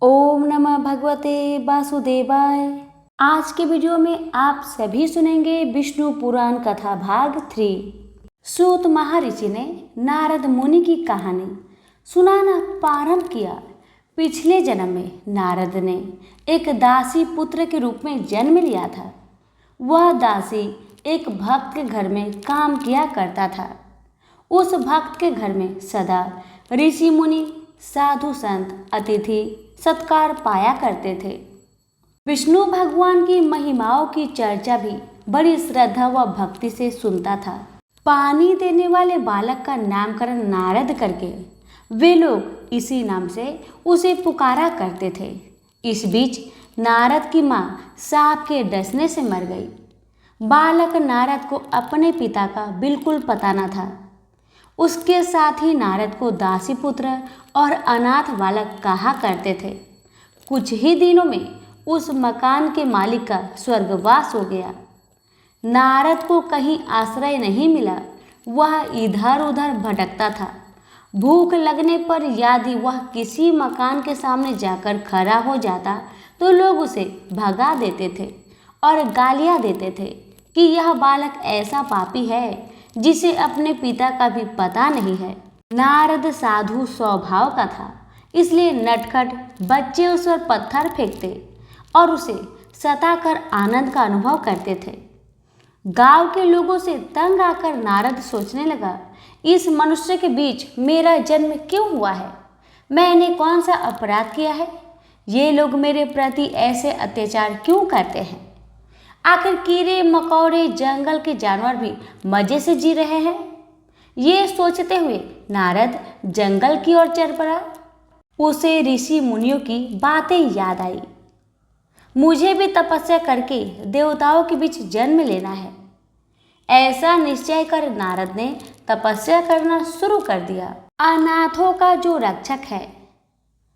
ओम नमः भगवते वासुदेवाय। आज के वीडियो में आप सभी सुनेंगे विष्णु पुराण कथा भाग 3। सूत महर्षि ने नारद मुनि की कहानी सुनाना प्रारंभ किया। पिछले जन्म में नारद ने एक दासी पुत्र के रूप में जन्म लिया था। वह दासी एक भक्त के घर में काम किया करता था। उस भक्त के घर में सदा ऋषि मुनि, साधु संत, अतिथि सत्कार पाया करते थे। विष्णु भगवान की महिमाओं की चर्चा भी बड़ी श्रद्धा व भक्ति से सुनता था। पानी देने वाले बालक का नामकरण नारद करके वे लोग इसी नाम से उसे पुकारा करते थे। इस बीच नारद की माँ सांप के डसने से मर गई। बालक नारद को अपने पिता का बिल्कुल पता न था। उसके साथ ही नारद को दासी पुत्र और अनाथ बालक कहा करते थे। कुछ ही दिनों में उस मकान के मालिक का स्वर्गवास हो गया। नारद को कहीं आश्रय नहीं मिला। वह इधर उधर भटकता था। भूख लगने पर यदि वह किसी मकान के सामने जाकर खड़ा हो जाता तो लोग उसे भगा देते थे और गालियां देते थे कि यह बालक ऐसा पापी है जिसे अपने पिता का भी पता नहीं है। नारद साधु स्वभाव का था, इसलिए नटखट बच्चे उस पर पत्थर फेंकते और उसे सताकर आनंद का अनुभव करते थे। गांव के लोगों से तंग आकर नारद सोचने लगा, इस मनुष्य के बीच मेरा जन्म क्यों हुआ है? मैंने कौन सा अपराध किया है? ये लोग मेरे प्रति ऐसे अत्याचार क्यों करते हैं? आखिर कीड़े मकोड़े, जंगल के जानवर भी मजे से जी रहे हैं। ये सोचते हुए नारद जंगल की ओर चल पड़ा। उसे ऋषि मुनियों की बातें याद आई। मुझे भी तपस्या करके देवताओं के बीच जन्म लेना है। ऐसा निश्चय कर नारद ने तपस्या करना शुरू कर दिया। अनाथों का जो रक्षक है,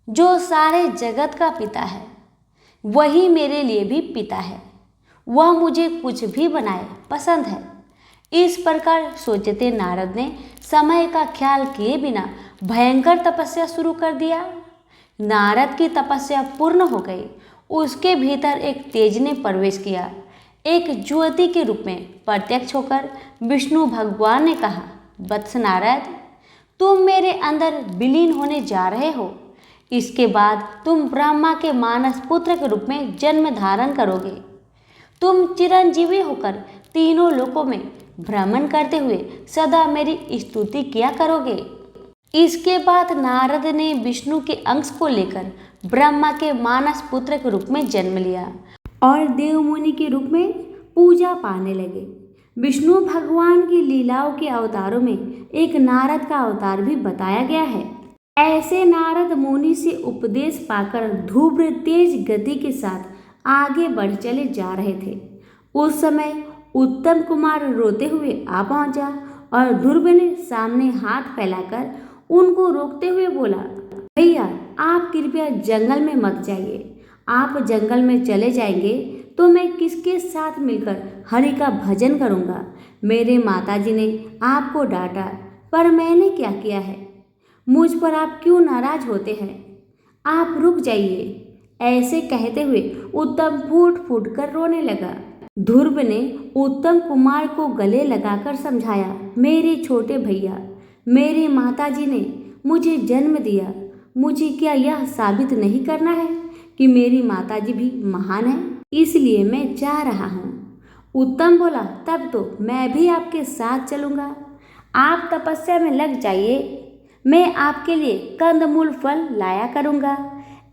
जो सारे जगत का पिता है, वही मेरे लिए भी पिता है। वह मुझे कुछ भी बनाए पसंद है। इस प्रकार सोचते नारद ने समय का ख्याल किए बिना भयंकर तपस्या शुरू कर दिया। नारद की तपस्या पूर्ण हो गई। उसके भीतर एक तेज ने प्रवेश किया। एक ज्योति के रूप में प्रत्यक्ष होकर विष्णु भगवान ने कहा, वत्स नारद, तुम मेरे अंदर विलीन होने जा रहे हो। इसके बाद तुम ब्रह्मा के मानस पुत्र के रूप में जन्म धारण करोगे। तुम चिरंजीवी होकर तीनों लोकों में भ्रमण करते हुए सदा मेरी स्तुति किया करोगे। इसके बाद नारद ने विष्णु के अंश को लेकर ब्रह्मा के मानस पुत्र के रूप में जन्म लिया और देव मुनि के रूप में पूजा पाने लगे। विष्णु भगवान की लीलाओं के अवतारों में एक नारद का अवतार भी बताया गया है। ऐसे नारद मुनि से उपदेश पाकर ध्रुव तेज गति के साथ आगे बढ़ चले जा रहे थे। उस समय उत्तम कुमार रोते हुए आ पहुंचा और ध्रुव ने सामने हाथ फैलाकर उनको रोकते हुए बोला, भैया आप कृपया जंगल में मत जाइए। आप जंगल में चले जाएंगे तो मैं किसके साथ मिलकर हरि का भजन करूंगा? मेरे माताजी ने आपको डांटा, पर मैंने क्या किया है? मुझ पर आप क्यों नाराज होते हैं? आप रुक जाइए। ऐसे कहते हुए उत्तम फूट फूट कर रोने लगा। ध्रुव ने उत्तम कुमार को गले लगाकर समझाया, मेरे छोटे भैया, मेरी माताजी ने मुझे जन्म दिया। मुझे क्या यह साबित नहीं करना है कि मेरी माताजी भी महान है? इसलिए मैं जा रहा हूँ। उत्तम बोला, तब तो मैं भी आपके साथ चलूँगा। आप तपस्या में लग जाइए। मैं आपके लिए कंदमूल फल लाया करूँगा।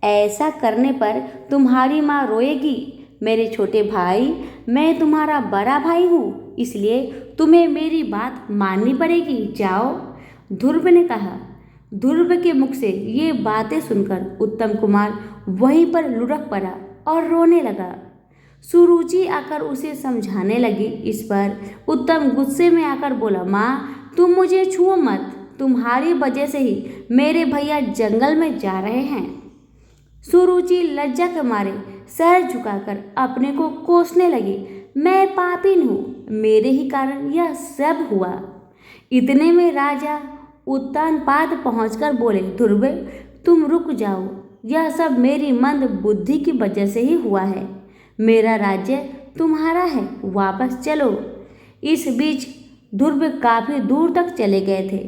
ऐसा करने पर तुम्हारी माँ रोएगी। मेरे छोटे भाई, मैं तुम्हारा बड़ा भाई हूँ, इसलिए तुम्हें मेरी बात माननी पड़ेगी। जाओ। ध्रुव ने कहा। ध्रुव के मुख से ये बातें सुनकर उत्तम कुमार वहीं पर लुढ़क पड़ा और रोने लगा। सुरुचि आकर उसे समझाने लगी। इस पर उत्तम गुस्से में आकर बोला, माँ तुम मुझे छुओ मत। तुम्हारी वजह से ही मेरे भैया जंगल में जा रहे हैं। सुरुचि लज्जा के मारे सर झुकाकर अपने को कोसने लगी, मैं पापीन हूँ, मेरे ही कारण यह सब हुआ। इतने में राजा उत्तानपाद पहुंचकर बोले, ध्रुव तुम रुक जाओ। यह सब मेरी मंद बुद्धि की वजह से ही हुआ है। मेरा राज्य तुम्हारा है, वापस चलो। इस बीच ध्रुव काफी दूर तक चले गए थे।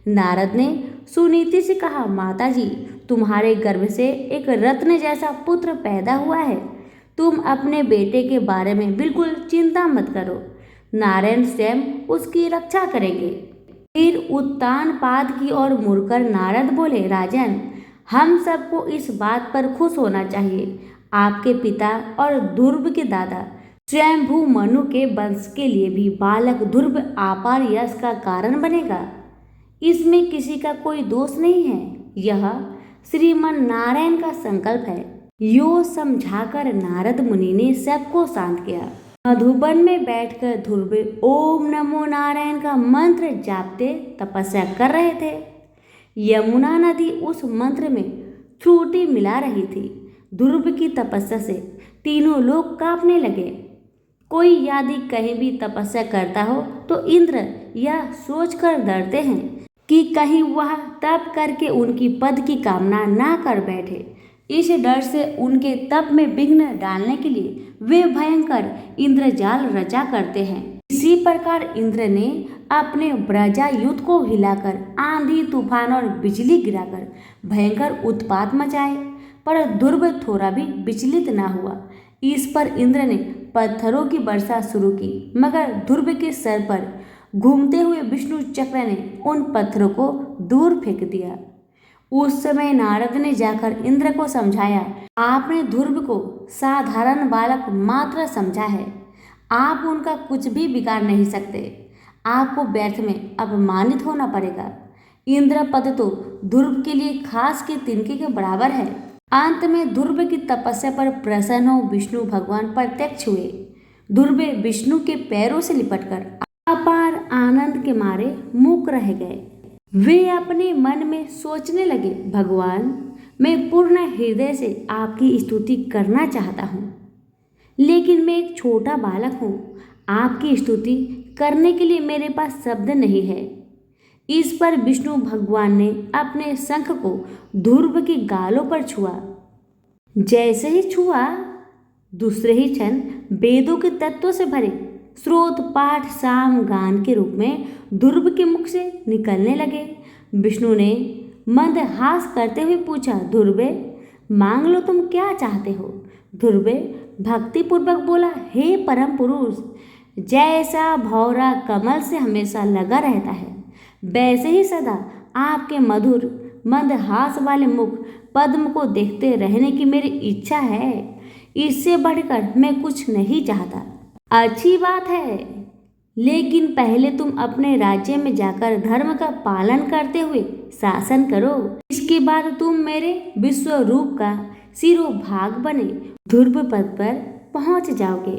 नारद ने सुनीति से कहा, माताजी, तुम्हारे गर्भ से एक रत्न जैसा पुत्र पैदा हुआ है। तुम अपने बेटे के बारे में बिल्कुल चिंता मत करो, नारायण स्वयं उसकी रक्षा करेंगे। फिर उत्तानपाद की ओर मुड़कर नारद बोले, राजन, हम सबको इस बात पर खुश होना चाहिए। आपके पिता और ध्रुव के दादा स्वयंभू मनु के वंश के लिए भी बालक ध्रुव अपार यश का कारण बनेगा। इसमें किसी का कोई दोष नहीं है। यह श्रीमन नारायण का संकल्प है। यो समझाकर नारद मुनि ने सबको शांत किया। मधुबन में बैठकर ध्रुव ओम नमो नारायण का मंत्र जापते तपस्या कर रहे थे। यमुना नदी उस मंत्र में त्रुटि मिला रही थी। ध्रुव की तपस्या से तीनों लोग कांपने लगे। कोई यदि कहीं भी तपस्या करता हो तो इंद्र यह सोचकर डरते हैं कि कहीं वह तप करके उनकी पद की कामना ना कर बैठे। इस डर से उनके तप में विघ्न डालने के लिए वे भयंकर इंद्रजाल रचा करते हैं। इसी प्रकार इंद्र ने अपने ब्रजायुध को हिलाकर आंधी तूफान और बिजली गिराकर भयंकर उत्पात मचाए, पर ध्रुव थोड़ा भी विचलित न हुआ। इस पर इंद्र ने पत्थरों की वर्षा शुरू की, मगर ध्रुव के सर पर घूमते हुए विष्णु चक्र ने उन पत्थरों को दूर फेंक दिया। उस समय नारद ने जाकर इंद्र को समझाया, आपने ध्रुव को साधारण बालक मात्र समझा है। आप उनका कुछ भी बिगाड़ नहीं सकते। आपको व्यर्थ में अपमानित होना पड़ेगा। इंद्र पद तो ध्रुव के लिए खास के तिनके के बराबर है। अंत में ध्रुव की तपस्या पर प्रसन्न हो विष्णु भगवान प्रत्यक्ष हुए। ध्रुव विष्णु के पैरों से लिपटकर अपार आनंद के मारे मूक रह गए। वे अपने मन में सोचने लगे, भगवान, मैं पूर्ण हृदय से आपकी स्तुति करना चाहता हूँ, लेकिन मैं एक छोटा बालक हूँ। आपकी स्तुति करने के लिए मेरे पास शब्द नहीं है। इस पर विष्णु भगवान ने अपने शंख को ध्रुव के गालों पर छुआ। जैसे ही छुआ, दूसरे ही क्षण वेदों के तत्वों से भरे स्रोत पाठ साम गान के रूप में ध्रुव के मुख से निकलने लगे। विष्णु ने मंद हास करते हुए पूछा, ध्रुव, मांग लो, तुम क्या चाहते हो? ध्रुव भक्तिपूर्वक बोला, हे परम पुरुष, जैसा भौरा कमल से हमेशा लगा रहता है, वैसे ही सदा आपके मधुर मंद हास वाले मुख पद्म को देखते रहने की मेरी इच्छा है। इससे बढ़कर मैं कुछ नहीं चाहता। अच्छी बात है, लेकिन पहले तुम अपने राज्य में जाकर धर्म का पालन करते हुए शासन करो। इसके बाद तुम मेरे विश्व रूप का शिरोभाग बने ध्रुव पद पर पहुंच जाओगे।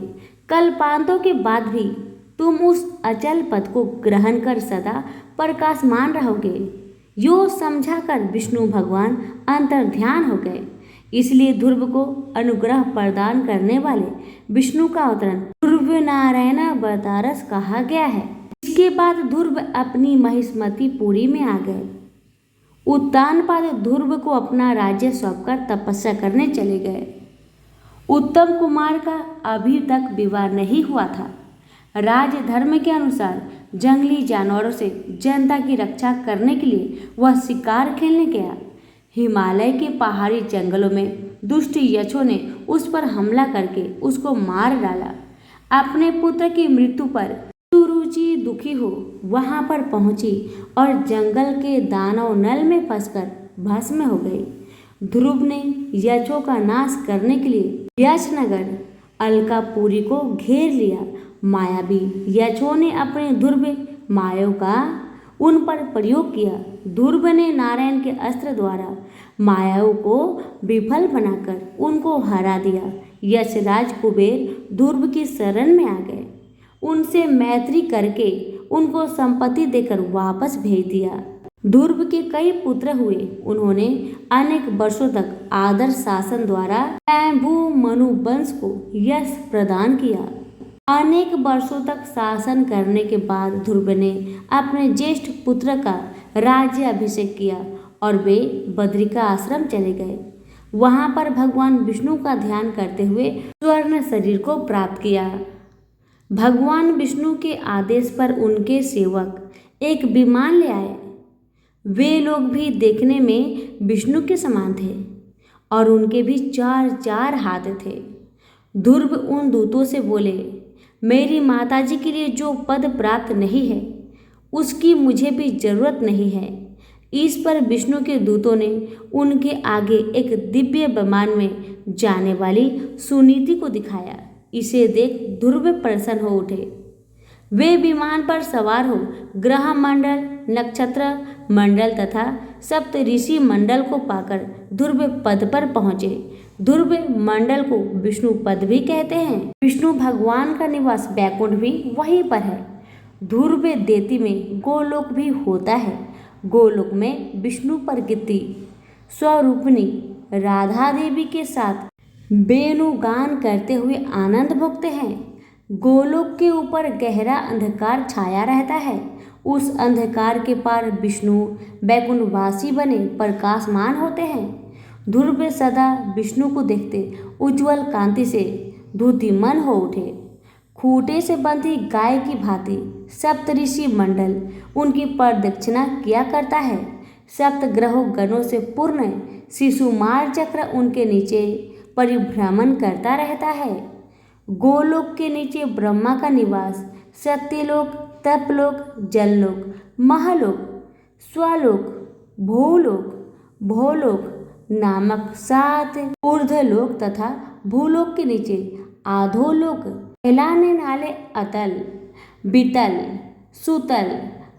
कल्पांतों के बाद भी तुम उस अचल पद को ग्रहण कर सदा प्रकाशमान रहोगे। यो समझाकर विष्णु भगवान अंतर्ध्यान हो गए। इसलिए ध्रुव को अनुग्रह प्रदान करने वाले विष्णु का अवतरण ध्रुव नारायण अवतारस कहा गया है। इसके बाद ध्रुव अपनी महिष्मतीपुरी में आ गए। उत्तानपाद ध्रुव को अपना राज्य सौंपकर तपस्या करने चले गए। उत्तम कुमार का अभी तक विवाह नहीं हुआ था। राजधर्म के अनुसार जंगली जानवरों से जनता की रक्षा करने के लिए वह शिकार खेलने गया। हिमालय के पहाड़ी जंगलों में दुष्ट यक्षों ने उस पर हमला करके उसको मार डाला। अपने पुत्र की मृत्यु पर सुरुचि दुखी हो वहां पर पहुंची और जंगल के दानव नल में फंसकर भस्म हो गई। ध्रुव ने यक्षों का नाश करने के लिए यक्षनगर अलकापुरी को घेर लिया। मायावी यक्षों ने अपने ध्रुव मायों का उन पर प्रयोग किया। ध्रुव ने नारायण के अस्त्र द्वारा मायाओं को विफल बनाकर उनको हरा दिया। यक्षराज कुबेर ध्रुव की शरण में आ गए। उनसे मैत्री करके उनको संपत्ति देकर वापस भेज दिया। ध्रुव के कई पुत्र हुए। उन्होंने अनेक वर्षों तक आदर्श शासन द्वारा स्वयंभू मनु वंश को यश प्रदान किया। अनेक वर्षों तक शासन करने के बाद ध्रुव ने अपने ज्येष्ठ पुत्र का राज्य अभिषेक किया और वे बद्रिका आश्रम चले गए। वहां पर भगवान विष्णु का ध्यान करते हुए स्वर्ण शरीर को प्राप्त किया। भगवान विष्णु के आदेश पर उनके सेवक एक विमान ले आए। वे लोग भी देखने में विष्णु के समान थे और उनके भी चार चार हाथ थे। ध्रुव उन दूतों से बोले, मेरी माताजी के लिए जो पद प्राप्त नहीं है उसकी मुझे भी जरूरत नहीं है। इस पर विष्णु के दूतों ने उनके आगे एक दिव्य विमान में जाने वाली सुनीति को दिखाया। इसे देख ध्रुव प्रसन्न हो उठे। वे विमान पर सवार हो ग्रह मंडल, नक्षत्र मंडल तथा सप्त ऋषि मंडल को पाकर ध्रुव पद पर पहुँचे। ध्रुव मंडल को विष्णु पद भी कहते हैं। विष्णु भगवान का निवास बैकुंठ भी वहीं पर है। ध्रुव देती में गोलोक भी होता है। गोलोक में विष्णु प्रकृति स्वरूपिणी राधा देवी के साथ वेणुगान करते हुए आनंद भोगते हैं। गोलोक के ऊपर गहरा अंधकार छाया रहता है। उस अंधकार के पार विष्णु बैकुंठवासी बने प्रकाशमान होते हैं। ध्रुव सदा विष्णु को देखते उज्ज्वल कांति से द्युतिमन हो उठे। खूंटे से बंधी गाय की भांति सप्तऋषि मंडल उनकी प्रदक्षिणा किया करता है। सप्त ग्रहों गणों से पूर्ण शिशुमार चक्र उनके नीचे परिभ्रमण करता रहता है। गोलोक के नीचे ब्रह्मा का निवास सत्यलोक, तपलोक, जललोक, महलोक, स्वलोक, भूलोक नामक 7 ऊर्ध्वलोक तथा भूलोक के नीचे अधोलोक फैलाने वाले अतल, वितल, सुतल,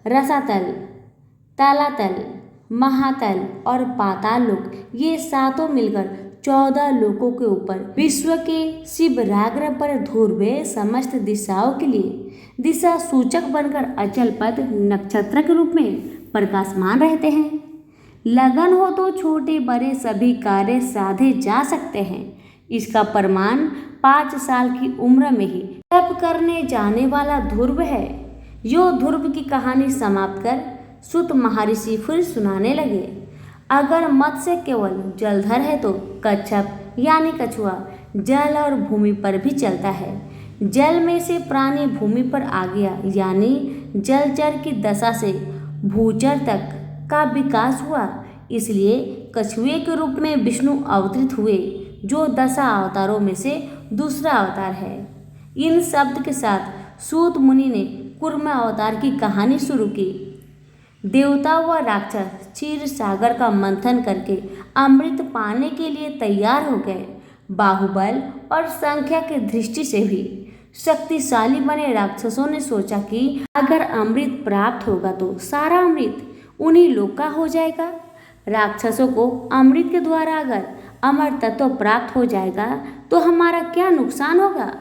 रसातल, तलातल, महातल और पाताल लोक, ये 7 मिलकर 14 लोकों के ऊपर विश्व के शिवराग्र पर ध्रुव समस्त दिशाओं के लिए दिशा सूचक बनकर अचल पद नक्षत्र के रूप में प्रकाशमान रहते हैं। लगन हो तो छोटे बड़े सभी कार्य साधे जा सकते हैं। इसका प्रमाण 5 साल की उम्र में ही तप करने जाने वाला ध्रुव है। यो ध्रुव की कहानी समाप्त कर सूत महर्षि फिर सुनाने लगे। अगर मत्स्य केवल जलधर है तो कच्छप यानी कछुआ जल और भूमि पर भी चलता है। जल में से प्राणी भूमि पर आ गया यानी जलचर की दशा से भूचर तक का विकास हुआ। इसलिए कछुए के रूप में विष्णु अवतरित हुए, जो 10 अवतारों में से दूसरा अवतार है। इन शब्द के साथ सूत मुनि ने कूर्म अवतार की कहानी शुरू की। देवता व राक्षस क्षीर सागर का मंथन करके अमृत पाने के लिए तैयार हो गए। बाहुबल और संख्या की दृष्टि से भी शक्तिशाली बने राक्षसों ने सोचा कि अगर अमृत प्राप्त होगा तो सारा अमृत उन्हीं लोग का हो जाएगा। राक्षसों को अमृत के द्वारा अगर अमर तत्व प्राप्त हो जाएगा तो हमारा क्या नुकसान होगा।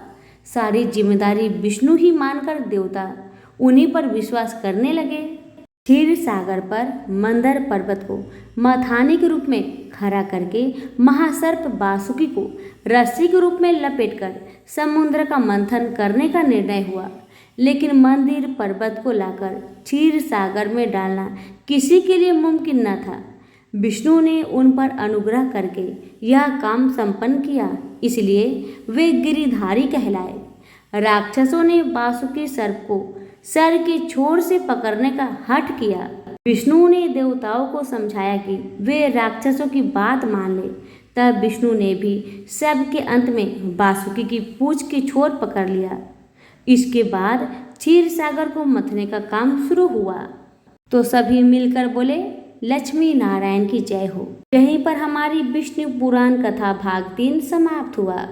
सारी जिम्मेदारी विष्णु ही मानकर देवता उन्हीं पर विश्वास करने लगे। क्षीर सागर पर मंदर पर्वत को मथानी के रूप में खड़ा करके महासर्प वासुकी को रस्सी के रूप में लपेटकर समुद्र का मंथन करने का निर्णय हुआ। लेकिन मंदिर पर्वत को लाकर क्षीर सागर में डालना किसी के लिए मुमकिन न था। विष्णु ने उन पर अनुग्रह करके यह काम संपन्न किया, इसलिए वे गिरिधारी कहलाए। राक्षसों ने वासुकी सर्प को सर की छोर से पकड़ने का हठ किया। विष्णु ने देवताओं को समझाया कि वे राक्षसों की बात मान ले। तब विष्णु ने भी सबके अंत में वासुकी की पूंछ की छोर पकड़ लिया। इसके बाद क्षीर सागर को मथने का काम शुरू हुआ। तो सभी मिलकर बोले, लक्ष्मी नारायण की जय हो। यहीं पर हमारी विष्णु पुराण कथा भाग 3 समाप्त हुआ।